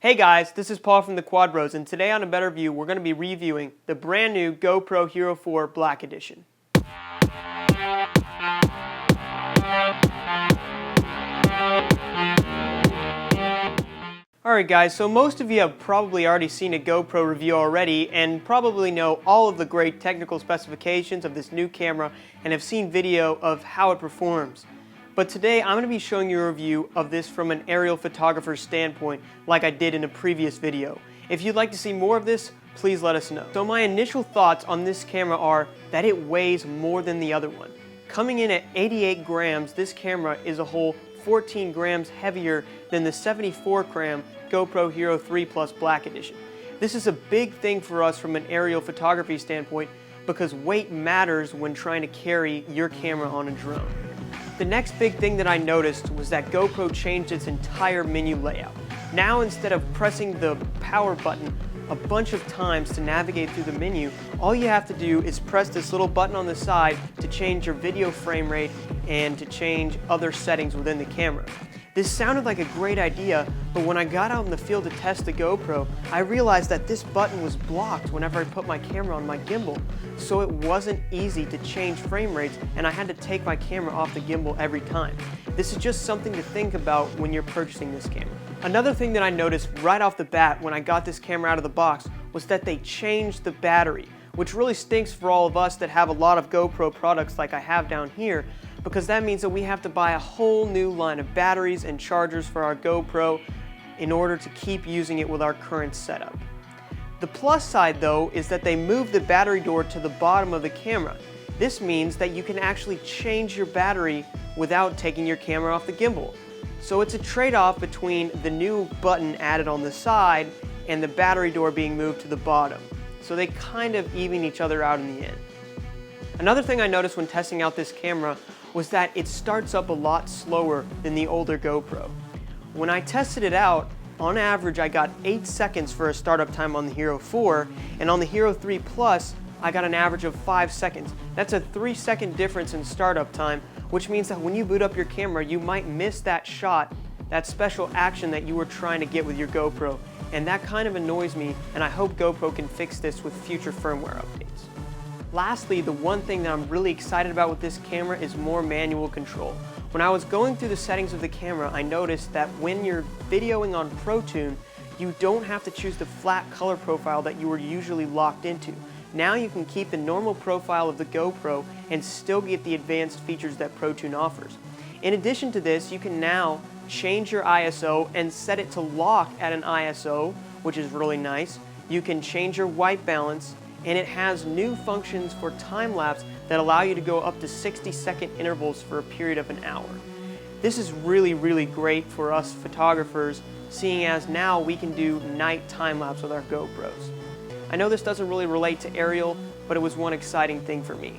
Hey guys, this is Paul from the Quad Bros, and today on A Better View we're going to be reviewing the brand new GoPro Hero 4 Black Edition. Alright guys, so most of you have probably already seen a GoPro review already and probably know all of the great technical specifications of this new camera and have seen video of how it performs. But today I'm going to be showing you a review of this from an aerial photographer's standpoint like I did in a previous video. If you'd like to see more of this, please let us know. So my initial thoughts on this camera are that it weighs more than the other one. Coming in at 88 grams, this camera is a whole 14 grams heavier than the 74 gram GoPro Hero 3 Plus Black Edition. This is a big thing for us from an aerial photography standpoint because weight matters when trying to carry your camera on a drone. The next big thing that I noticed was that GoPro changed its entire menu layout. Now instead of pressing the power button a bunch of times to navigate through the menu, all you have to do is press this little button on the side to change your video frame rate and to change other settings within the camera. This sounded like a great idea, but when I got out in the field to test the GoPro, I realized that this button was blocked whenever I put my camera on my gimbal, so it wasn't easy to change frame rates and I had to take my camera off the gimbal every time. This is just something to think about when you're purchasing this camera. Another thing that I noticed right off the bat when I got this camera out of the box was that they changed the battery, which really stinks for all of us that have a lot of GoPro products like I have down here, because that means that we have to buy a whole new line of batteries and chargers for our GoPro in order to keep using it with our current setup. The plus side though is that they moved the battery door to the bottom of the camera. This means that you can actually change your battery without taking your camera off the gimbal. So it's a trade-off between the new button added on the side and the battery door being moved to the bottom. So they kind of even each other out in the end. Another thing I noticed when testing out this camera was that it starts up a lot slower than the older GoPro. When I tested it out, on average I got 8 seconds for a startup time on the Hero 4, and on the Hero 3 Plus I got an average of 5 seconds. That's a 3-second difference in startup time, which means that when you boot up your camera you might miss that shot, that special action that you were trying to get with your GoPro, and that kind of annoys me, and I hope GoPro can fix this with future firmware updates. Lastly, the one thing that I'm really excited about with this camera is more manual control. When I was going through the settings of the camera, I noticed that when you're videoing on ProTune, you don't have to choose the flat color profile that you were usually locked into. Now you can keep the normal profile of the GoPro and still get the advanced features that ProTune offers. In addition to this, you can now change your ISO and set it to lock at an ISO, which is really nice. You can change your white balance, and it has new functions for time-lapse that allow you to go up to 60-second intervals for a period of an hour. This is really great for us photographers, seeing as now we can do night time-lapse with our GoPros. I know this doesn't really relate to aerial, but it was one exciting thing for me.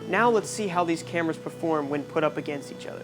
Now let's see how these cameras perform when put up against each other.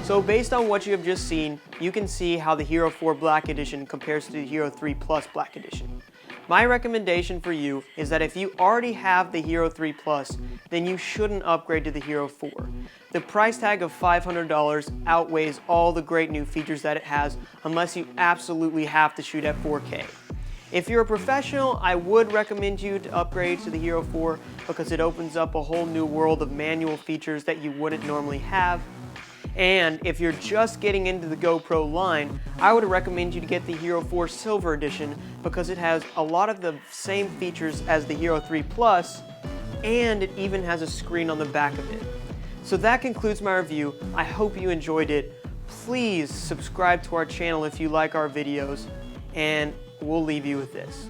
So based on what you have just seen, you can see how the Hero 4 Black Edition compares to the Hero 3 Plus Black Edition. My recommendation for you is that if you already have the Hero 3 Plus, then you shouldn't upgrade to the Hero 4. The price tag of $500 outweighs all the great new features that it has unless you absolutely have to shoot at 4K. If you're a professional, I would recommend you to upgrade to the Hero 4 because it opens up a whole new world of manual features that you wouldn't normally have. And if you're just getting into the GoPro line, I would recommend you to get the Hero 4 Silver Edition because it has a lot of the same features as the Hero 3 Plus, and it even has a screen on the back of it. So that concludes my review. I hope you enjoyed it. Please subscribe to our channel if you like our videos, and we'll leave you with this.